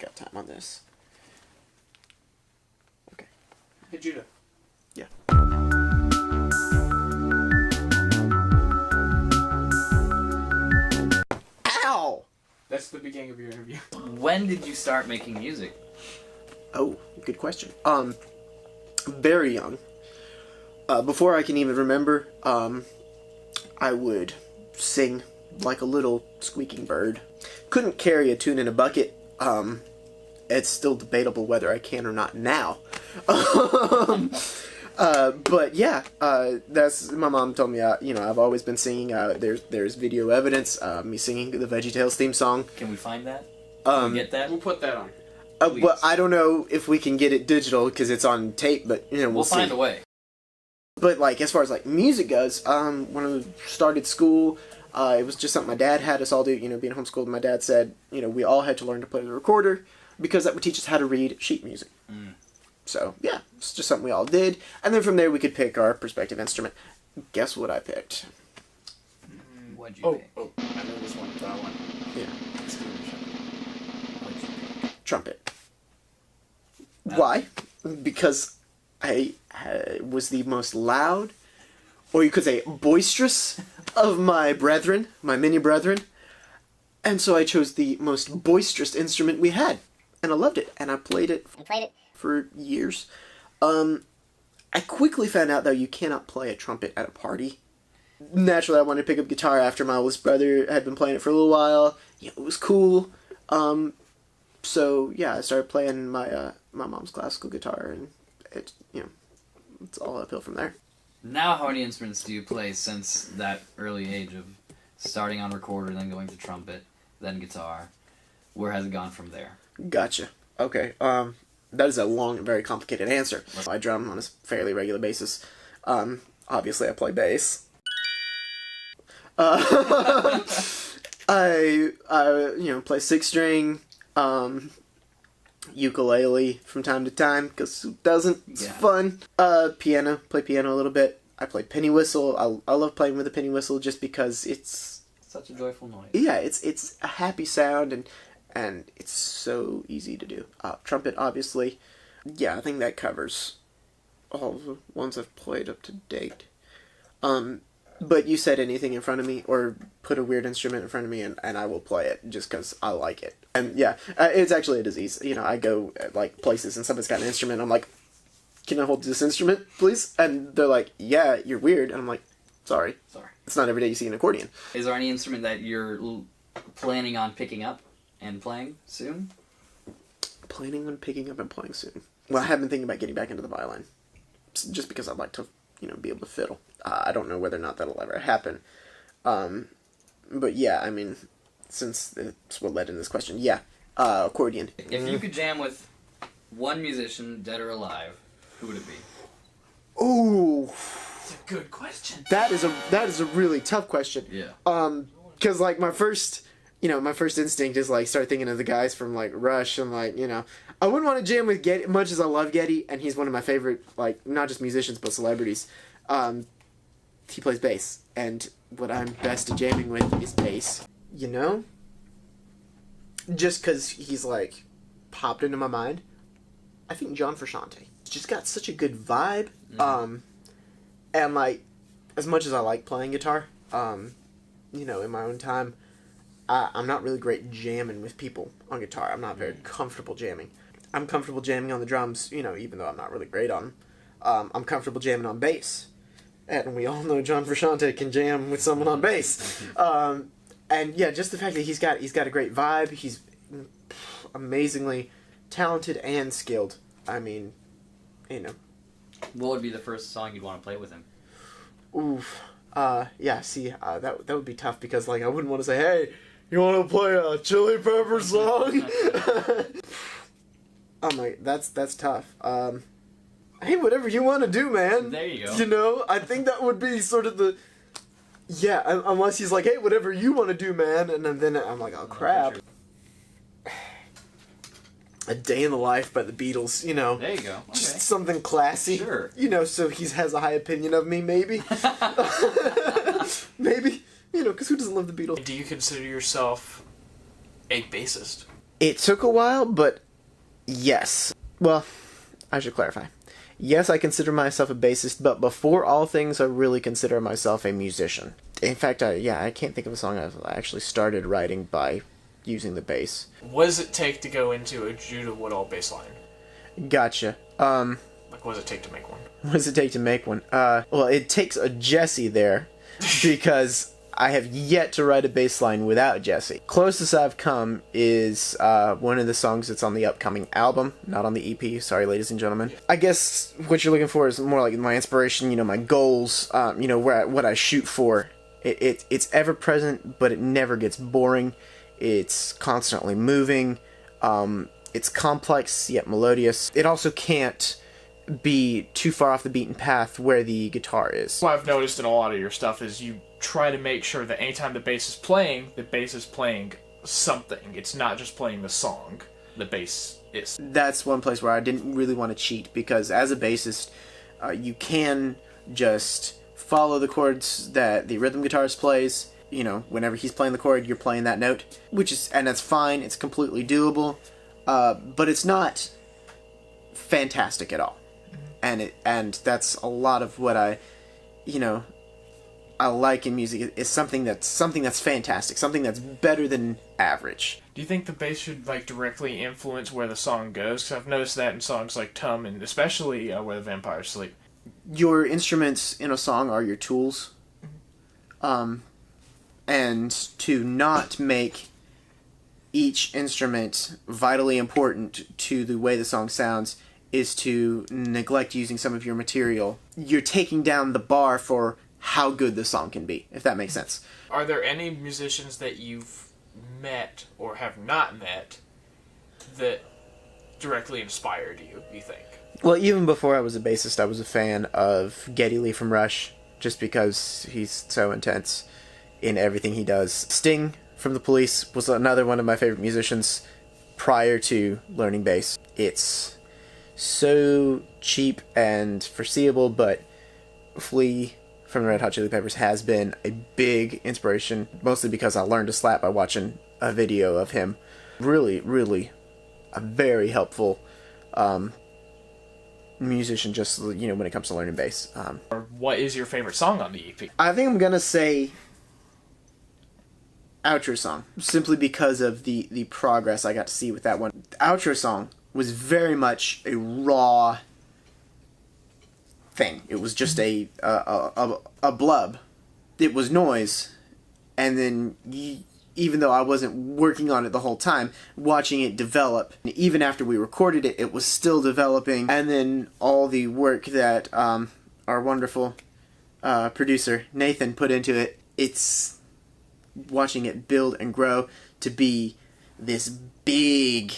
got time on this. Okay. Hey, Judah. Yeah. Ow! That's the beginning of your interview. When did you start making music? Oh, good question. Very young. Before I can even remember, I would sing like a little squeaking bird. Couldn't carry a tune in a bucket. It's still debatable whether I can or not now. But yeah, that's, my mom told me, I've always been singing. There's video evidence, me singing the VeggieTales theme song. Can we find that? Can we get that? We'll put that on. Well, I don't know if we can get it digital because it's on tape, but we'll see. Find a way. But like, as far as like music goes, when I started school, it was just something my dad had us all do. Being homeschooled, my dad said, we all had to learn to play the recorder because that would teach us how to read sheet music. So yeah, it's just something we all did, and then from there we could pick our prospective instrument. Guess what I picked? What'd you pick? Oh, I know this one, that one. Yeah, Let's do it. What'd you pick? trumpet. Why? Because I was the most loud, or you could say boisterous, of my brethren, my mini brethren, and so I chose the most boisterous instrument we had, and I loved it, and I played it for years. I quickly found out, though, you cannot play a trumpet at a party. Naturally, I wanted to pick up guitar after my oldest brother had been playing it for a little while. It was cool. So yeah, I started playing my my mom's classical guitar, and it's all uphill from there. Now, how many instruments do you play since that early age of starting on recorder, then going to trumpet, then guitar? Where has it gone from there? Gotcha. Okay. That is a long and very complicated answer. I drum on a fairly regular basis. Obviously, I play bass. I play six string, ukulele from time to time, because who doesn't? It's fun. Piano, play piano a little bit. I play penny whistle. I love playing with a penny whistle just because it's such a joyful noise. Yeah, it's a happy sound, and it's so easy to do. Trumpet, obviously. Yeah, I think that covers all the ones I've played up to date. But you said anything in front of me, or put a weird instrument in front of me, and I will play it, just because I like it. And yeah, it's actually a disease. I go like places, and somebody's got an instrument, and I'm like, can I hold this instrument, please? And they're like, yeah, you're weird. And I'm like, sorry. It's not every day you see an accordion. Is there any instrument that you're planning on picking up and playing soon? Planning on picking up and playing soon. Well, I have been thinking about getting back into the violin, just because I'd like to, be able to fiddle. I don't know whether or not that'll ever happen. But yeah, I mean, since it's what led into this question, yeah, accordion. If you could jam with one musician, dead or alive, who would it be? Ooh, That's a good question. that is a really tough question. Yeah. Because like my first instinct is like start thinking of the guys from like Rush, and like I wouldn't want to jam with Geddy much as I love Geddy, and he's one of my favorite, like, not just musicians but celebrities. He plays bass, and what I'm best at jamming with is bass. Just because he's like popped into my mind, I think John Frusciante. He's just got such a good vibe. And like, as much as I like playing guitar, in my own time, I'm not really great jamming with people on guitar. I'm not very comfortable jamming. I'm comfortable jamming on the drums, even though I'm not really great on them. I'm comfortable jamming on bass. And we all know John Frusciante can jam with someone on bass. And yeah, just the fact that he's got a great vibe. He's amazingly talented and skilled. I mean, What would be the first song you'd want to play with him? Oof. Yeah, see, that would be tough, because like I wouldn't want to say, hey, you want to play a Chili Pepper song? I'm like, that's tough. Hey, whatever you want to do, man. There you go. I think that would be sort of the... Yeah, unless he's like, hey, whatever you want to do, man. And then I'm like, oh, crap. A Day in the Life by the Beatles, There you go. Okay. Just something classy. Sure. So he has a high opinion of me, maybe. Maybe. Because who doesn't love the Beatles? Do you consider yourself a bassist? It took a while, but yes. Well, I should clarify. Yes, I consider myself a bassist, but before all things, I really consider myself a musician. In fact, I can't think of a song I've actually started writing by using the bass. What does it take to go into a Jude Woodall bass line? Gotcha. Like, what does it take to make one? What does it take to make one? Well, it takes a Jesse there, because I have yet to write a bass line without Jesse. Closest I've come is one of the songs that's on the upcoming album, not on the EP. Sorry, ladies and gentlemen. I guess what you're looking for is more like my inspiration, my goals, what I shoot for. It's ever present, but it never gets boring. It's constantly moving. It's complex yet melodious. It also can't be too far off the beaten path where the guitar is. What I've noticed in a lot of your stuff is you try to make sure that anytime the bass is playing something. It's not just playing the song. The bass is. That's one place where I didn't really want to cheat, because as a bassist, you can just follow the chords that the rhythm guitarist plays. Whenever he's playing the chord, you're playing that note, and that's fine. It's completely doable, but it's not fantastic at all. And that's a lot of what I like in music, is something that's fantastic, something that's better than average. Do you think the bass should directly influence where the song goes? Because I've noticed that in songs like Tum, and especially Where the Vampires Sleep. Your instruments in a song are your tools, and to not make each instrument vitally important to the way the song sounds is to neglect using some of your material. You're taking down the bar for how good the song can be, if that makes sense. Are there any musicians that you've met or have not met that directly inspired you think? Well, even before I was a bassist, I was a fan of Geddy Lee from Rush, just because he's so intense in everything he does. Sting from The Police was another one of my favorite musicians prior to learning bass. It's so cheap and foreseeable, but Flea from the Red Hot Chili Peppers has been a big inspiration, mostly because I learned to slap by watching a video of him. Really, really a very helpful musician, just when it comes to learning bass. Or what is your favorite song on the EP? I think I'm gonna say Outro Song, simply because of the progress I got to see with that one. The Outro Song was very much a raw thing. It was just a blub. It was noise, and then even though I wasn't working on it the whole time, watching it develop, and even after we recorded it, it was still developing. And then all the work that our wonderful producer Nathan put into it, it's watching it build and grow to be this big,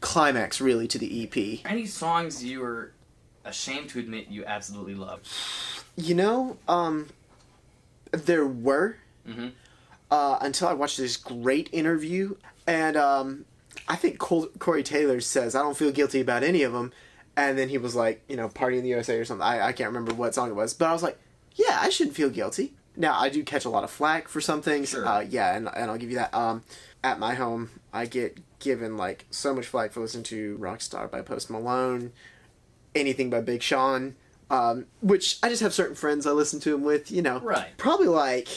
climax really to the EP. Any songs you were ashamed to admit you absolutely love? There were. Mm-hmm. Until I watched this great interview, and I think Corey Taylor says, I don't feel guilty about any of them, and then he was like, Party in the USA or something. I can't remember what song it was, but I was like, yeah, I shouldn't feel guilty. Now, I do catch a lot of flack for some things, sure. and I'll give you that. At my home, I get given so much flack for listening to Rockstar by Post Malone, anything by Big Sean, which I just have certain friends I listen to him with, Right. Probably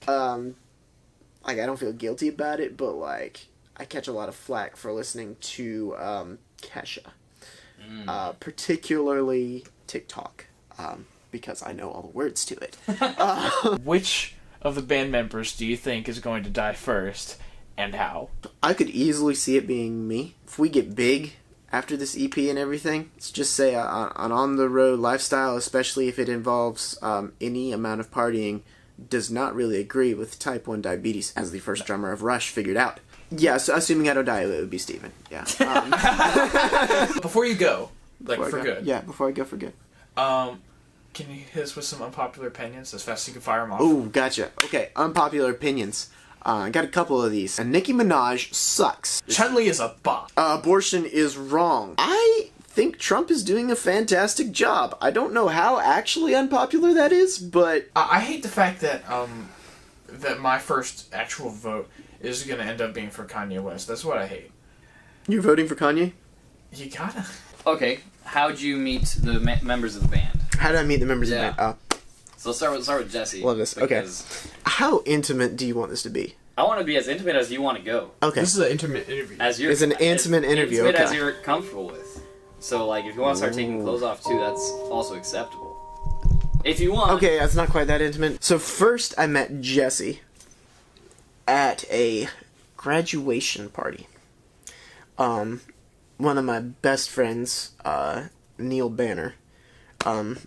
I don't feel guilty about it, but I catch a lot of flack for listening to Kesha, particularly TikTok, because I know all the words to it. Which of the band members do you think is going to die first, and how? I could easily see it being me. If we get big after this EP and everything, let's just say an on-the-road lifestyle, especially if it involves any amount of partying, does not really agree with type 1 diabetes, as the first drummer of Rush figured out. Yeah, so assuming I don't die, it would be Steven. Yeah. Before you go, for good. Yeah, before I go for good. Can you hit us with some unpopular opinions as fast as you can fire them off? Ooh, gotcha. Okay, unpopular opinions. I got a couple of these. Nicki Minaj sucks. Chun-Li is a bop. Abortion is wrong. I think Trump is doing a fantastic job. I don't know how actually unpopular that is, but I hate the fact that that my first actual vote is going to end up being for Kanye West. That's what I hate. You're voting for Kanye? You gotta. Okay, how'd you meet the members of the band? How did I meet the members Yeah. of the band? So let's start with Jesse. Love this. Okay. because How intimate do you want this to be? I want to be as intimate as you want to go. Okay. This is an intimate interview. As you're It's an intimate interview, Intimate as okay. you're comfortable with. So, like, if you want to start taking clothes off too, that's also acceptable. If you want. Okay, that's not quite that intimate. So first I met Jesse at a graduation party. One of my best friends, Neil Banner, like,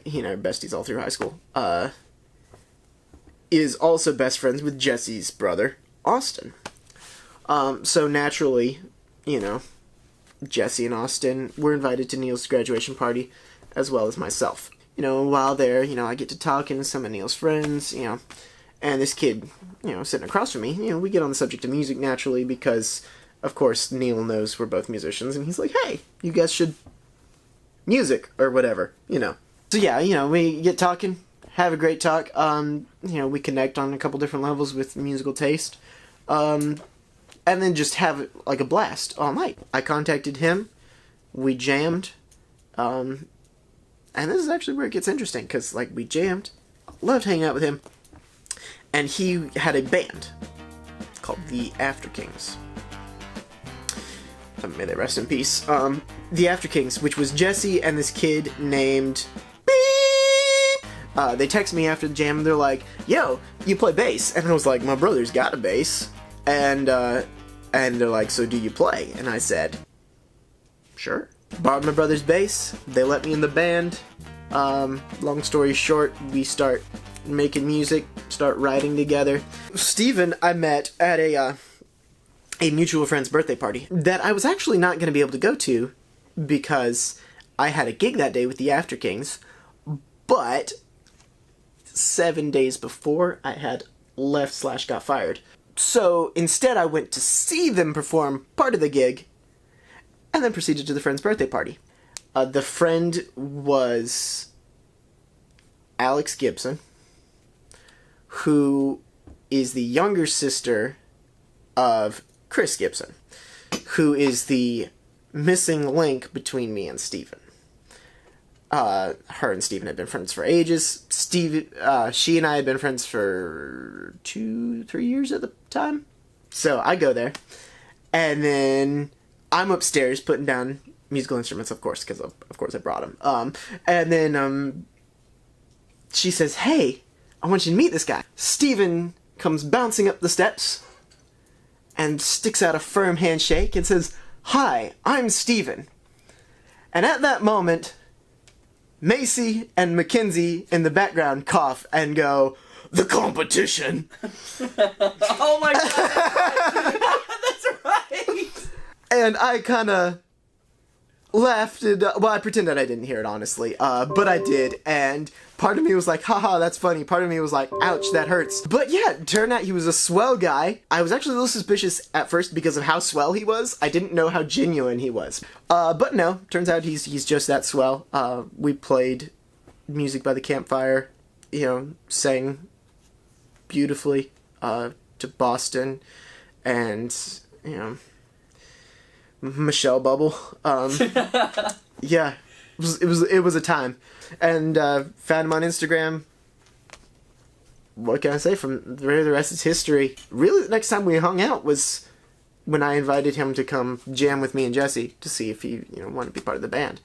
besties all through high school, is also best friends with Jesse's brother, Austin. So naturally, Jesse and Austin were invited to Neil's graduation party, as well as myself. While there, I get to talking to some of Neil's friends, and this kid, sitting across from me, we get on the subject of music naturally because, of course, Neil knows we're both musicians, and he's like, hey, you guys should music, or whatever, So yeah, we get talking, have a great talk, we connect on a couple different levels with musical taste, and then just have, like, a blast all night. I contacted him, we jammed, and this is actually where it gets interesting, because, like, we jammed, loved hanging out with him, and he had a band called the After Kings. May they rest in peace. The After Kings, which was Jesse and this kid named Beep. They text me after the jam, and they're like, yo, you play bass? And I was like, my brother's got a bass. And they're like, so do you play? And I said, sure. Borrowed my brother's bass. They let me in the band. Long story short, we start making music, start writing together. Steven, I met at a mutual friend's birthday party that I was actually not going to be able to go to because I had a gig that day with the After Kings, but 7 days before I had left/got fired. So instead I went to see them perform part of the gig and then proceeded to the friend's birthday party. The friend was Alex Gibson, who is the younger sister of Chris Gibson, who is the missing link between me and Steven. Her and Steven had been friends for ages. She and I had been friends for 2-3 years at the time. So I go there, and then I'm upstairs putting down musical instruments, of course, because of course I brought them. And then she says, hey, I want you to meet this guy. Steven comes bouncing up the steps and sticks out a firm handshake and says, hi, I'm Steven. And at that moment, Macy and Mackenzie in the background cough and go, the competition. Oh my god! That's right! And I kind of laughed. Well, I pretended I didn't hear it, honestly. But I did. And part of me was like, haha, that's funny. Part of me was like, ouch, that hurts. But yeah, it turned out he was a swell guy. I was actually a little suspicious at first because of how swell he was. I didn't know how genuine he was. But no, turns out he's just that swell. We played music by the campfire, sang beautifully to Boston, and, Michelle Bubble. Yeah, it was a time, and found him on Instagram. What can I say? From there, the rest is history. Really, the next time we hung out was when I invited him to come jam with me and Jesse to see if he wanted to be part of the band.